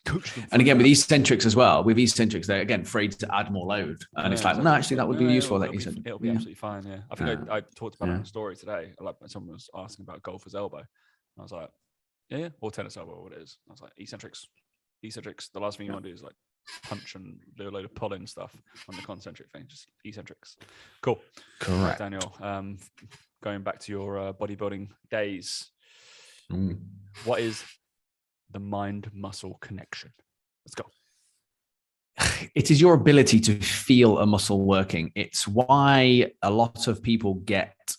coach them. And again, with eccentrics as well, they're again afraid to add more load, and it's like, no, actually that would be useful. It'll be absolutely fine. Yeah, I think I talked about it in a story today. Like someone was asking about golfer's elbow, and I was like, yeah, or tennis elbow, what it is. I was like, eccentrics. The last thing you want to do is like punch and do a load of pulling stuff on the concentric thing. Just eccentrics. Cool. Correct. Right, Daniel, going back to your bodybuilding days, what is the mind-muscle connection? Let's go. It is your ability to feel a muscle working. It's why a lot of people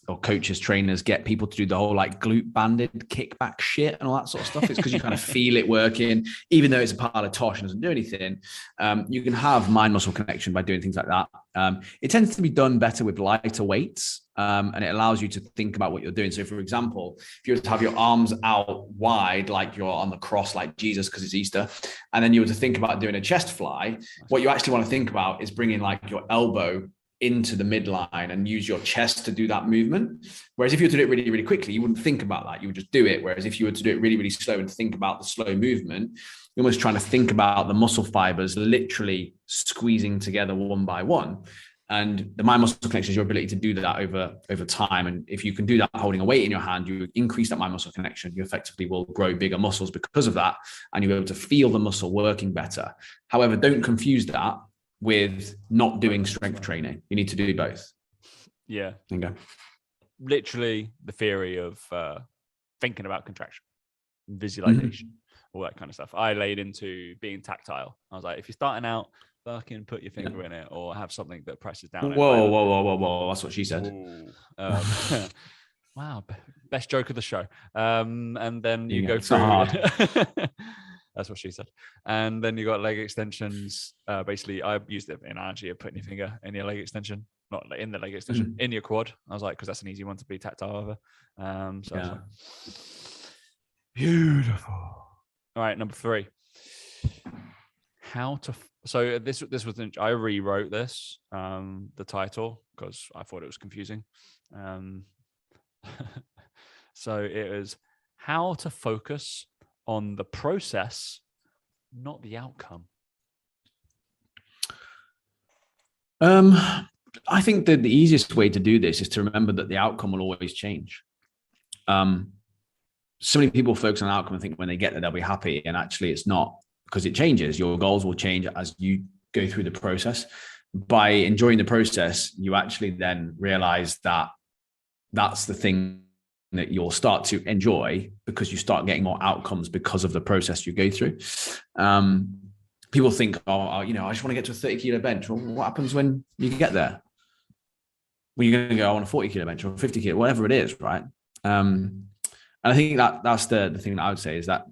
or coaches, trainers get people to do the whole like glute banded kickback shit and all that sort of stuff. It's because you kind of feel it working, even though it's a pile of tosh and doesn't do anything. You can have mind-muscle connection by doing things like that. It tends to be done better with lighter weights. And it allows you to think about what you're doing. So for example, if you were to have your arms out wide, like you're on the cross, like Jesus, because it's Easter, and then you were to think about doing a chest fly, what you actually want to think about is bringing like your elbow into the midline and use your chest to do that movement. Whereas if you were to do it really, really quickly, you wouldn't think about that. You would just do it. Whereas if you were to do it really, really slow and think about the slow movement, you're almost trying to think about the muscle fibers literally squeezing together one by one. And the mind muscle connection is your ability to do that over time. And if you can do that holding a weight in your hand, you increase that mind muscle connection. You effectively will grow bigger muscles because of that, and you'll be able to feel the muscle working better. However, don't confuse that with not doing strength training. You need to do both. Yeah. Okay. Literally the theory of thinking about contraction, visualization, all that kind of stuff. I laid into being tactile. I was like, if you're starting out, fucking put your finger in it, or have something that presses down. Whoa. That's what she said. Wow. Best joke of the show. And then you go It's through. That's what she said. And then you got leg extensions. Basically, I used the analogy of putting your finger in your leg extension, not in the leg extension, in your quad. I was like, because that's an easy one to be tactile over. I was like, beautiful. All right, number 3. So this was I rewrote this, the title, because I thought it was confusing. So it was how to focus on the process, not the outcome. I think that the easiest way to do this is to remember that the outcome will always change. So many people focus on outcome and think when they get there, they'll be happy. And actually it's not, because it changes. Your goals will change as you go through the process. By enjoying the process, you actually then realize that that's the thing that you'll start to enjoy, because you start getting more outcomes because of the process you go through. People think, I just want to get to a 30 kilo bench. Well, what happens when you get there? Well, you're going to go, I want a 40 kilo bench or 50 kilo, whatever it is, right? And I think that's the thing that I would say is that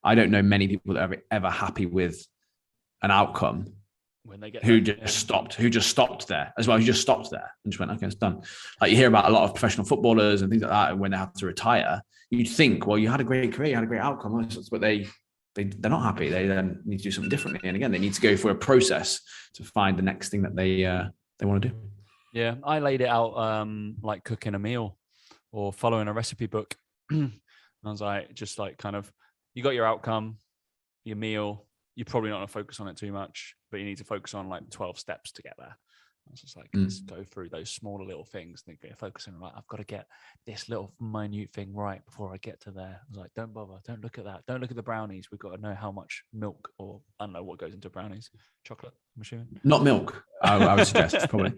I don't know many people that are ever happy with an outcome when they get who just stopped there as well. Who just stopped there and just went, okay, it's done. Like you hear about a lot of professional footballers and things like that. And when they have to retire, you'd think, well, you had a great career, you had a great outcome, but they're not happy. They then need to do something differently. And again, they need to go for a process to find the next thing that they want to do. Yeah, I laid it out like cooking a meal or following a recipe book. I was like, just like kind of, you got your outcome, your meal. You're probably not going to focus on it too much, but you need to focus on like 12 steps to get there. I was just like, let's go through those smaller little things. And you're focusing on, like, I've got to get this little minute thing right before I get to there. I was like, don't bother. Don't look at that. Don't look at the brownies. We've got to know how much milk, or I don't know what goes into brownies. Chocolate, I'm assuming. Not milk, I would suggest, probably.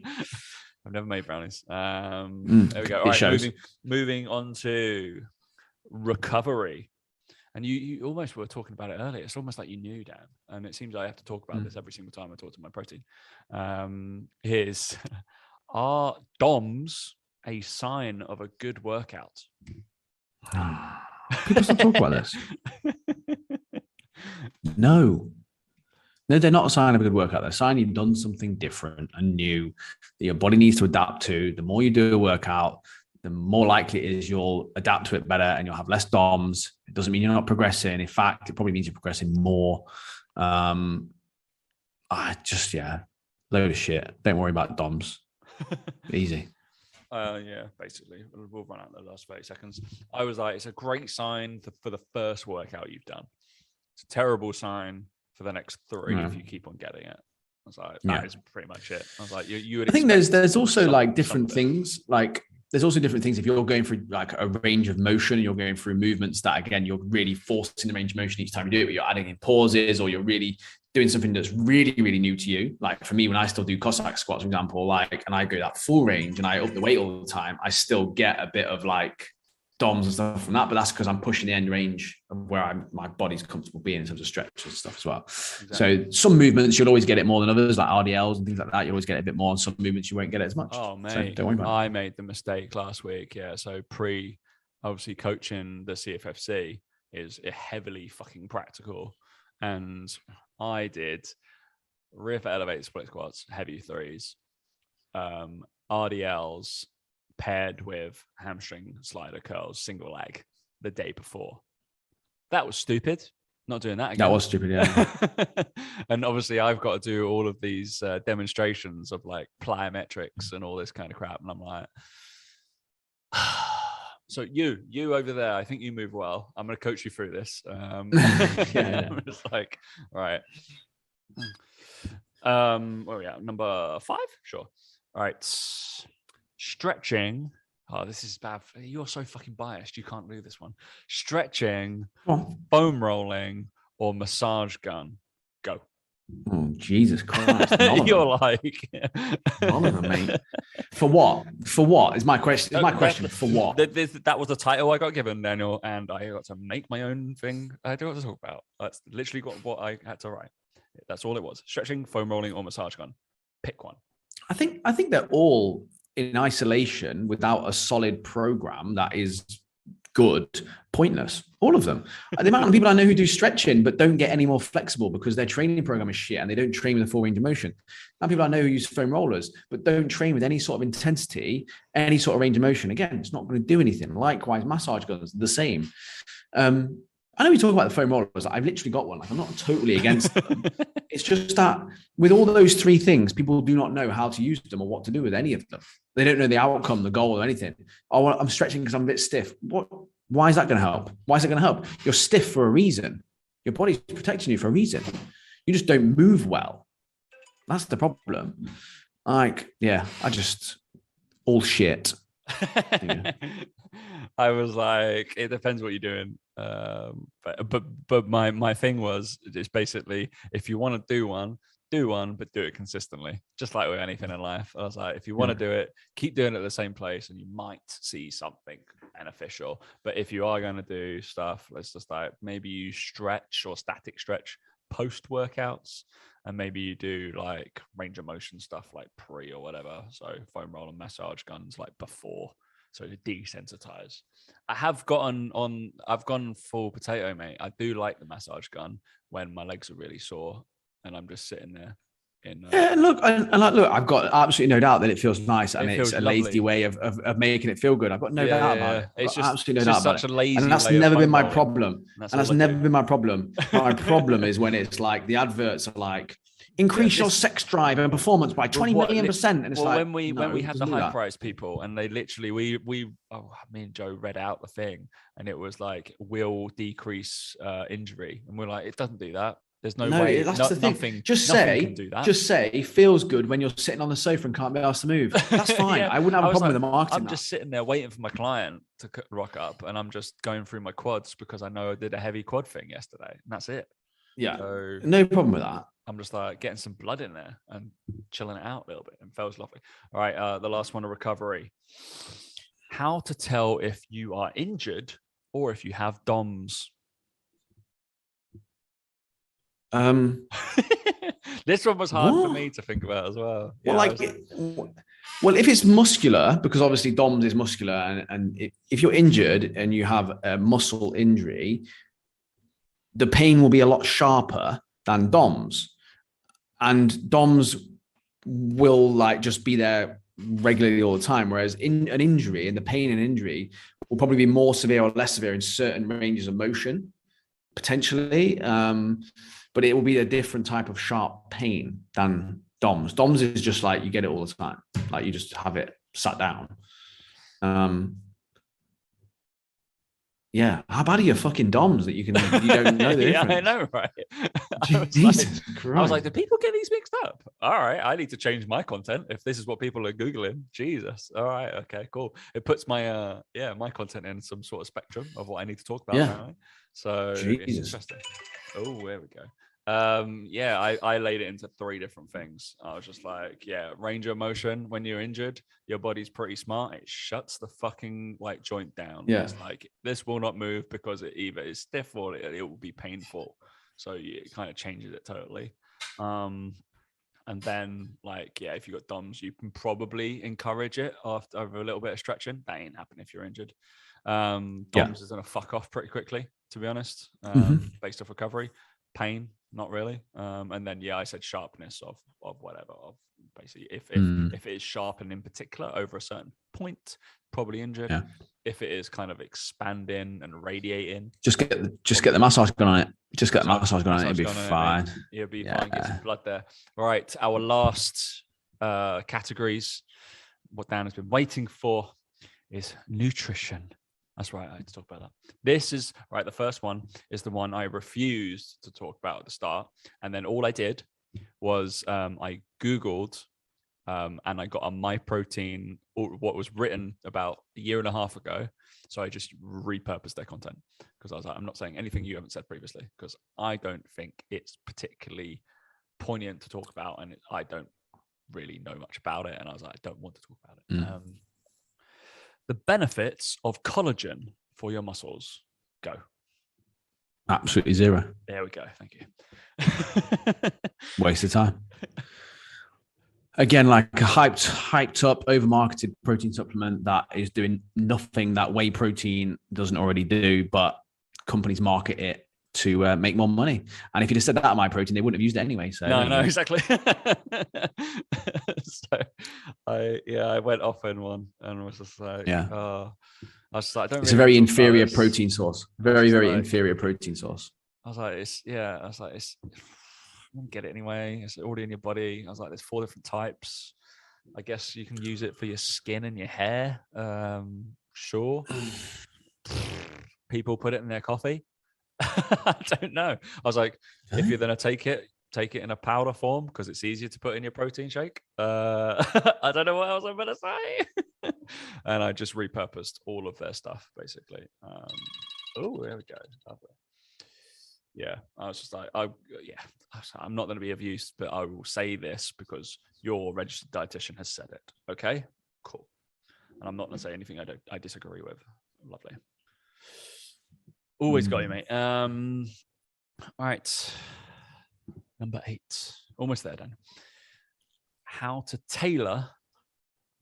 I've never made brownies. There we go. All right, moving on to recovery. And you almost were talking about it earlier. It's almost like you knew, Dan. And it seems like I have to talk about this every single time I talk to my protein. Are DOMs a sign of a good workout? People still talk about this. No, they're not a sign of a good workout. They're a sign you've done something different and new that your body needs to adapt to. The more you do a workout, the more likely it is you'll adapt to it better and you'll have less DOMs. It doesn't mean you're not progressing. In fact, it probably means you're progressing more. Load of shit. Don't worry about DOMs. Easy. Basically. We'll run out in the last 30 seconds. I was like, it's a great sign for the first workout you've done. It's a terrible sign for the next 3 if you keep on getting it. I was like, that is pretty much it. I was like, you would. I think there's also like different things. Like there's also different things if you're going through like a range of motion and you're going through movements that, again, you're really forcing the range of motion each time you do it, but you're adding in pauses, or you're really doing something that's really, really new to you. Like for me, when I still do Cossack squats, for example, and I go that full range and I up the weight all the time, I still get a bit of like DOMs and stuff from that, but that's because I'm pushing the end range of where my body's comfortable being in terms of stretch and stuff as well. Exactly. So some movements you'll always get it more than others, like RDLs and things like that. You always get it a bit more. On some movements you won't get it as much. Oh mate, so don't worry about I made the mistake last week. Yeah, so obviously coaching the CFFC is heavily fucking practical, and I did rear for elevate split squats, heavy threes, RDLs. Paired with hamstring slider curls, single leg, the day before. That was stupid. Not doing that again. That was stupid, yeah. And obviously I've got to do all of these demonstrations of like plyometrics and all this kind of crap. And I'm like, so you over there, I think you move well. I'm going to coach you through this. I'm just like, all right. Where are we at? Number 5? Sure. All right. Stretching. Oh, this is bad. You're so fucking biased. You can't do this one. Stretching, foam rolling, or massage gun. Go. Oh, Jesus Christ. You're like none of them, mate. For what? For what is my question? Is my question for what? That was the title I got given, Daniel, and I got to make my own thing. I don't know what to talk about. That's literally what I had to write. That's all it was. Stretching, foam rolling, or massage gun. Pick one. I think they're all in isolation without a solid program that is good, pointless. All of them. The amount of people I know who do stretching but don't get any more flexible because their training program is shit and they don't train with a full range of motion. Now people I know who use foam rollers but don't train with any sort of intensity, any sort of range of motion. Again, it's not going to do anything. Likewise, massage guns, the same. I know we talk about the foam rollers. I've literally got one. Like, I'm not totally against them. It's just that with all those three things, people do not know how to use them or what to do with any of them. They don't know the outcome, the goal, or anything. Oh, I'm stretching because I'm a bit stiff. What? Why is that going to help? Why is it going to help? You're stiff for a reason. Your body's protecting you for a reason. You just don't move well. That's the problem. Like, yeah, all shit. Yeah. I was like, it depends what you're doing. But my thing was, it's basically, if you want to do one, but do it consistently. Just like with anything in life. I was like, if you want to do it, keep doing it at the same place and you might see something beneficial. But if you are going to do stuff, let's just like, maybe you stretch or static stretch post workouts, and maybe you do like range of motion stuff like pre or whatever. So foam roll and massage guns like before. So to desensitize. I've gone full potato, mate. I do like the massage gun when my legs are really sore and I'm just sitting there. Look, I've got absolutely no doubt that it feels nice and it's a lazy way of making it feel good. I've got no doubt about it. It's just absolutely no doubt about it. Lazy and that's never been my problem. And that's never been my problem. My problem is when it's like the adverts are like, increase your sex drive and performance by 20 million%. And it's like, when we had the high price people and they literally, me and Joe read out the thing and it was like, will decrease injury. And we're like, it doesn't do that. There's no way. That's the thing. Nothing can do that. Just say feels good when you're sitting on the sofa and can't be asked to move. That's fine. I wouldn't have a problem with the marketing. I'm just sitting there waiting for my client to rock up and I'm just going through my quads because I know I did a heavy quad thing yesterday and that's it. Yeah. So no problem with that. I'm just like getting some blood in there and chilling it out a little bit and feels lovely. All right. The last one, of recovery. How to tell if you are injured or if you have DOMS. This one was hard for me to think about as well. Well, if it's muscular, because obviously DOMS is muscular, and if you're injured and you have a muscle injury, the pain will be a lot sharper than DOMS, and DOMS will like just be there regularly all the time. Whereas in an injury, and the pain in injury will probably be more severe or less severe in certain ranges of motion, potentially. But it will be a different type of sharp pain than DOMS. DOMS is just like you get it all the time. Like you just have it sat down. Yeah. How bad are your fucking DOMS that you don't know the difference? I know, right? Jesus Christ. I was like, do people get these mixed up? All right, I need to change my content if this is what people are Googling. Jesus. All right, okay, cool. It puts my my content in some sort of spectrum of what I need to talk about. Yeah. Right? So it's interesting. Oh, there we go. I laid it into 3 different things. I was just like, range of motion. When you're injured, your body's pretty smart. It shuts the fucking like joint down. Yeah. It's like, this will not move because it either is stiff or it will be painful. So it kind of changes it totally. And then like, if you got DOMS, you can probably encourage it after a little bit of stretching. That ain't happening if you're injured. DOMS is going to fuck off pretty quickly, to be honest, based off recovery. Pain, not really. And then I said sharpness of whatever, of basically if it is sharpened in particular over a certain point, probably injured. Yeah. If it is kind of expanding and radiating, just get the massage gun on it. Just get the massage gun on it. It'll be fine. You'll be fine. Get some blood there. All right, our last categories. What Dan has been waiting for is nutrition. That's right. I had to talk about that. This is right. The first one is the one I refused to talk about at the start. And then all I did was I Googled and I got a My Protein, or what was written about a year and a half ago. So I just repurposed their content because I was like, I'm not saying anything you haven't said previously because I don't think it's particularly poignant to talk about, and I don't really know much about it. And I was like, I don't want to talk about it. The benefits of collagen for your muscles. Go. Absolutely zero. There we go. Thank you. Waste of time. Again, like a hyped up, over-marketed protein supplement that is doing nothing that whey protein doesn't already do, but companies market it to make more money. And if you'd have said that at My Protein, they wouldn't have used it anyway. So no, exactly. So I went off in one and was just like, I was like, it's a very inferior protein source. Very inferior protein source. I was like, it's you can get it anyway. It's already in your body. I was like, there's 4 different types. I guess you can use it for your skin and your hair. Sure. People put it in their coffee. I don't know. I was like, if you're going to take it in a powder form because it's easier to put in your protein shake. I don't know what else I'm going to say. And I just repurposed all of their stuff, basically. Oh, there we go. Lovely. Yeah, I was just like, I'm not going to be of use, but I will say this because your registered dietitian has said it. Okay, cool. And I'm not going to say anything I disagree with. Lovely. Always got you, mate. All right. Number 8. Almost there, Dan. How to tailor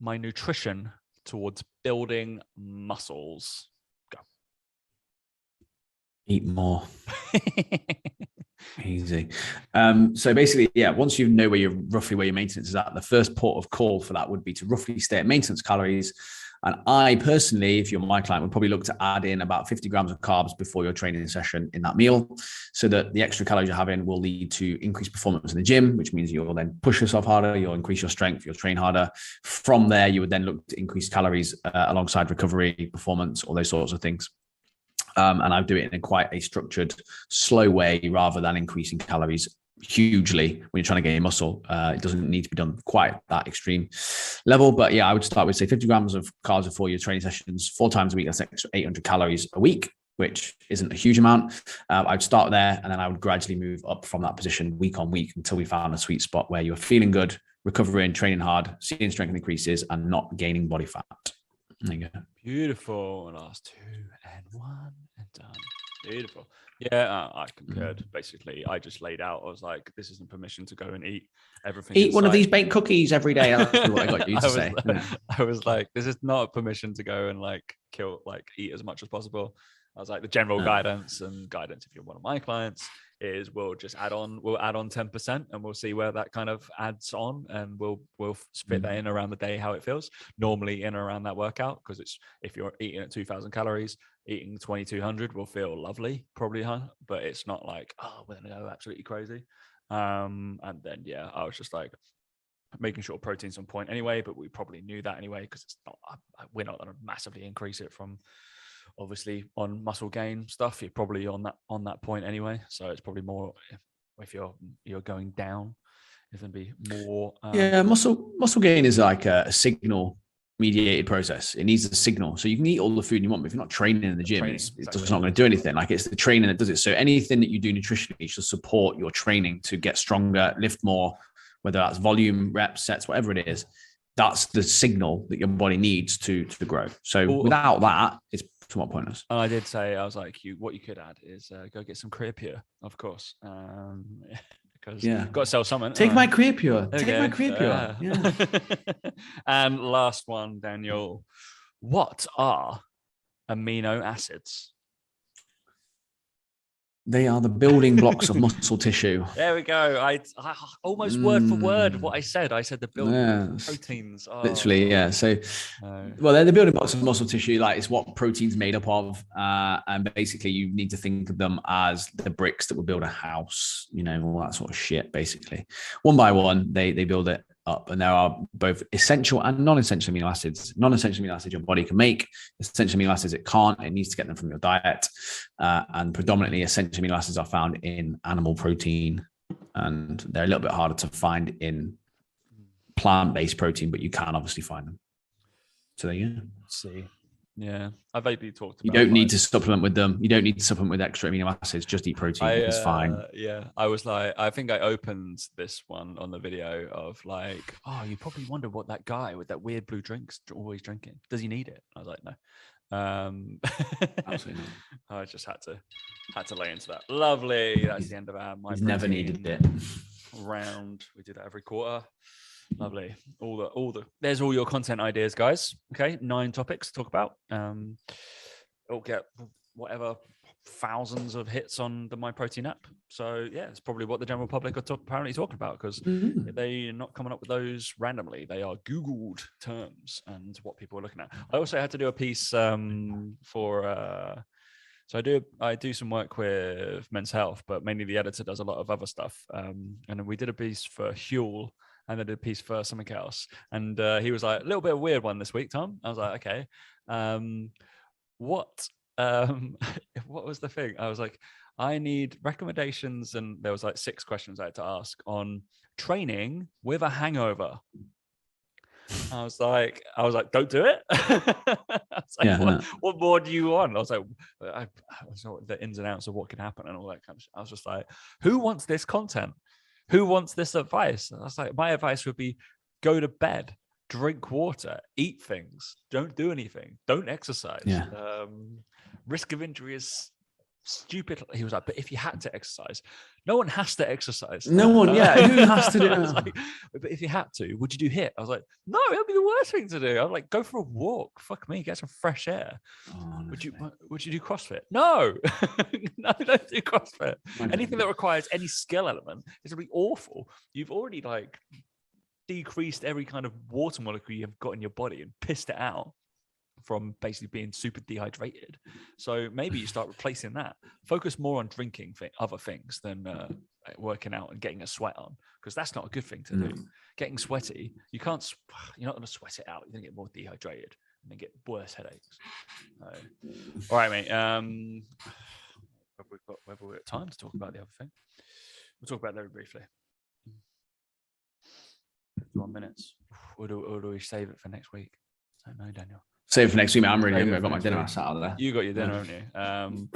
my nutrition towards building muscles. Go. Eat more. Easy. So basically, once you know roughly where your maintenance is at, the first port of call for that would be to roughly stay at maintenance calories. And I personally, if you're my client, would probably look to add in about 50 grams of carbs before your training session in that meal, so that the extra calories you're having will lead to increased performance in the gym, which means you'll then push yourself harder, you'll increase your strength, you'll train harder. From there, you would then look to increase calories alongside recovery, performance, all those sorts of things. And I do it in quite a structured, slow way rather than increasing calories hugely when you're trying to gain muscle. It doesn't need to be done quite that extreme level, but I would start with say 50 grams of carbs before your training sessions 4 times a week. That's extra 800 calories a week, which isn't a huge amount. I'd start there, and then I would gradually move up from that position week on week until we found a sweet spot where you're feeling good, recovering, training hard, seeing strength increases, and not gaining body fat. There you go. Beautiful. Last 2 and 1 and done. Beautiful. Yeah, I concurred. Basically, I just laid out. I was like, "This isn't permission to go and eat everything. Eat one of these baked cookies every day." That's what I got you to say. I was like, "This is not permission to go and eat as much as possible." I was like, the general guidance, if you're one of my clients, is we'll add on 10% and we'll see where that kind of adds on, and we'll spit that in around the day how it feels. Normally in and around that workout, because it's, if you're eating at 2,000 calories, eating 2,200 will feel lovely, probably, but it's not like, oh, we're gonna go absolutely crazy. And then I was just like making sure protein's on point anyway, but we probably knew that anyway, because it's not, we're not going to massively increase it from, obviously, on muscle gain stuff. You're probably on that point anyway, so it's probably more if you're going down, it's going to be more. Muscle gain is like a signal mediated process. It needs a signal, so you can eat all the food you want, but if you're not training in the gym, it's just not going to do anything. Like, it's the training that does it. So anything that you do nutritionally should support your training to get stronger, lift more, whether that's volume, reps, sets, whatever it is. That's the signal that your body needs to grow. So without that, it's somewhat pointless. And I did say, I was like, what you could add is go get some Creapure, of course. Because you've got to sell something. Take my Creapure. Take my Creapure. Yeah. And last one, Daniel. What are amino acids? They are the building blocks of muscle tissue. There we go. I almost word for word what I said. I said the building proteins. Literally, yeah. So, well, they're the building blocks of muscle tissue. Like, it's what protein's made up of. And basically, you need to think of them as the bricks that would build a house, all that sort of shit, basically. One by one, they build it up, and there are both essential and non-essential amino acids. Non-essential amino acids your body can make. Essential amino acids it can't. It needs to get them from your diet. And predominantly essential amino acids are found in animal protein, and they're a little bit harder to find in plant-based protein, but you can obviously find them. So there you go. See. Yeah, I've vaguely talked about. You don't need to supplement with them. You don't need to supplement with extra amino acids. Just eat protein. It's fine. Yeah, I was like, I think I opened this one on the video of like, oh, you probably wonder what that guy with that weird blue drink's always drinking. Does he need it? I was like, no. Absolutely not. I just had to lay into that. Lovely. That's the end of our He's never needed it. Round. We do that every quarter. Lovely. There's all your content ideas, guys. Okay, 9 topics to talk about. It'll get whatever thousands of hits on the MyProtein app. So yeah, it's probably what the general public are apparently talking about, because they're not coming up with those randomly. They are Googled terms and what people are looking at. I also had to do a piece for. So I do some work with Men's Health, but mainly the editor does a lot of other stuff. And then we did a piece for Huel, and then did a piece for something else. And he was like, a little bit of a weird one this week, Tom. I was like, okay. What was the thing? I was like, I need recommendations. And there was like 6 questions I had to ask on training with a hangover. I was like, don't do it. I was like, what more do you want? I was like, I was like, the ins and outs of what can happen and all that kind of shit. I was just like, who wants this content? Who wants this advice? And I was like, my advice would be go to bed, drink water, eat things, don't do anything, don't exercise. Risk of injury is stupid. He was like, but if you had to exercise, no one has to exercise. No one, who has to do it? Like, but if you had to, would you do HIIT? I was like, no, it would be the worst thing to do. I'm like, go for a walk. Fuck me, get some fresh air. Would you do CrossFit? No, no, don't do CrossFit. Anything that requires any skill element is gonna be awful. You've already like decreased every kind of water molecule you've got in your body and pissed it out from basically being super dehydrated. So maybe you start replacing that. Focus more on drinking other things than working out and getting a sweat on, because that's not a good thing to do. Getting sweaty, you're not going to sweat it out. You're going to get more dehydrated and then get worse headaches. All right, mate. Whether we've got time to talk about the other thing. We'll talk about that very briefly. 51 minutes. Or do we save it for next week? I don't know, Daniel. Save for next week, man. I'm really hungry. I've got my dinner sat out there. You got your dinner, haven't you?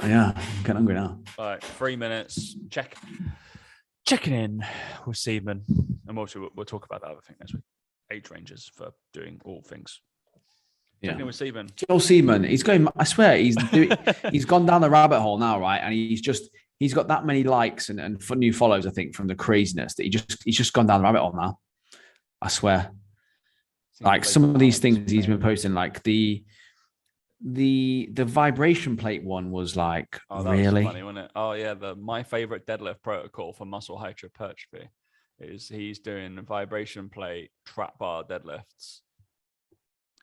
Yeah, I'm getting hungry now. All right, 3 minutes. Checking in with Seedman. And we'll talk about that other thing next week. Age ranges for doing all things. Checking in with Seedman. Joel Seedman, he's going, I swear, he's gone down the rabbit hole now, right? And he's got that many likes and new follows, I think, from the craziness that he's just gone down the rabbit hole now. I swear. Like some of these things he's been posting, like the vibration plate one was like, really? Was funny, wasn't it? Oh yeah, my favorite deadlift protocol for muscle hypertrophy is he's doing vibration plate trap bar deadlifts.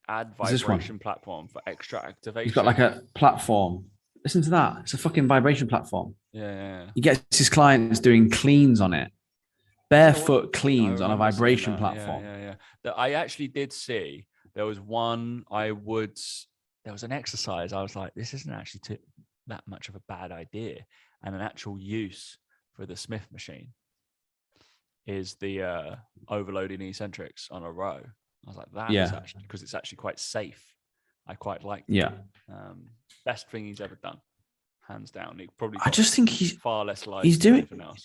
Add vibration platform for extra activation. He's got like a platform. Listen to that. It's a fucking vibration platform. Yeah. He gets his clients doing cleans on it. Barefoot cleans on a vibration platform. Yeah. That I actually did see. There was one there was an exercise. I was like, this isn't actually that much of a bad idea. And an actual use for the Smith machine is the overloading eccentrics on a row. I was like, that is actually, because it's actually quite safe. I quite like that. Yeah. Best thing he's ever done. Hands down. He probably I just think he's far less liked he's than doing anything else.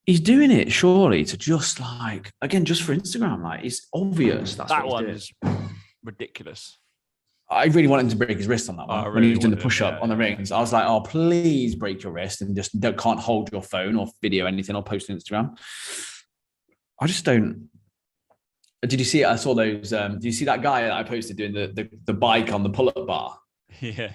He's doing it surely to just like, again, just for Instagram. Like, it's obvious. That one is ridiculous. I really wanted him to break his wrist on that one when he was doing the push-up on the rings. I was like, oh, please break your wrist and just can't hold your phone or video anything or post on Instagram. I just don't. Did you see it? I saw those. Did you see that guy that I posted doing the bike on the pull-up bar? Yeah.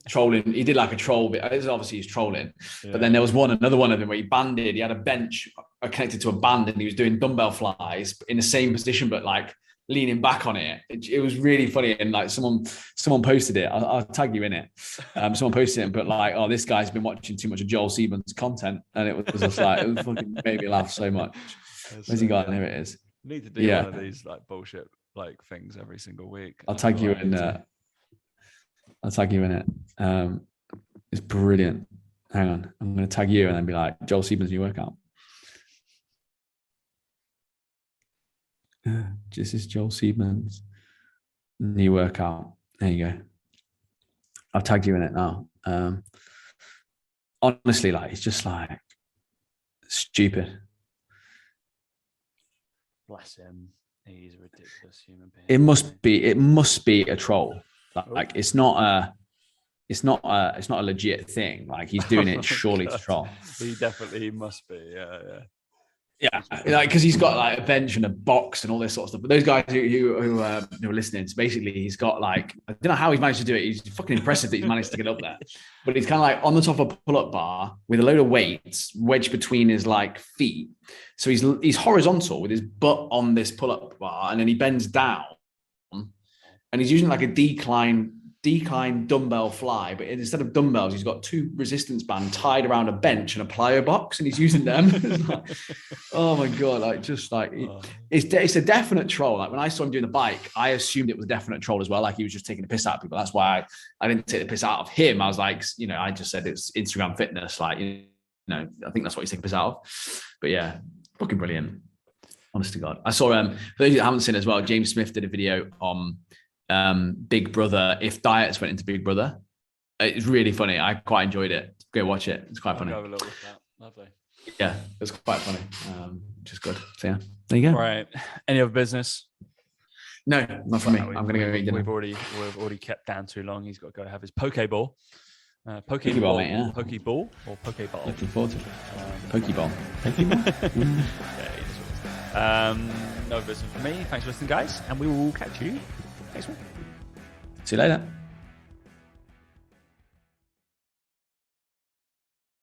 Trolling. He did like a troll bit. Obviously he's trolling. Yeah. But then there was another one of him where he had a bench connected to a band and he was doing dumbbell flies in the same position, but like leaning back on it. It was really funny. And like someone posted it. I'll tag you in it. Someone posted it, but like, oh, this guy's been watching too much of Joel Seedman's content. And it was just like, it fucking made me laugh so much. Where's he gone? Here it is. Need to do one of these like bullshit like things every single week. I'll tag you in I'll tag you in it. It's brilliant. Hang on. I'm going to tag you and then be like, Joel Seedman's new workout. This is Joel Seedman's new workout. There you go. I've tagged you in it now. Honestly, like it's just like stupid. Bless him. He's a ridiculous human being. It must be a troll. Like it's not a legit thing. Like he's doing it surely to troll. He definitely must be. Yeah. Yeah, like because he's got like a bench and a box and all this sort of stuff. But those guys who are listening, so basically he's got like, I don't know how he's managed to do it. He's fucking impressive that he's managed to get up there. But he's kind of like on the top of a pull-up bar with a load of weights wedged between his like feet. So he's horizontal with his butt on this pull-up bar, and then he bends down, and he's using like a decline dumbbell fly, but instead of dumbbells, he's got 2 resistance bands tied around a bench and a plyo box, and he's using them. Like, oh my god! Like just like it's a definite troll. Like when I saw him doing the bike, I assumed it was a definite troll as well. Like he was just taking the piss out of people. That's why I didn't take the piss out of him. I was like, I just said it's Instagram fitness. Like, I think that's what he's taking the piss out of. But yeah, fucking brilliant. Honest to God, I saw for those that haven't seen as well, James Smith did a video on Big Brother, if diets went into Big Brother. It's really funny. I quite enjoyed it. Go watch it. It's quite funny. Have a look at that. Lovely. Yeah, it was quite funny. Which is good. So yeah, there you go. Right. Any other business? No, not for me. I'm gonna go eat dinner. We've already kept Dan too long. He's got to go have his Pokeball. Pokeball, mate, yeah. Pokeball or Pokeball? Looking forward to it. Pokeball. No business for me. Thanks for listening, guys, and we will catch you next week. See you later.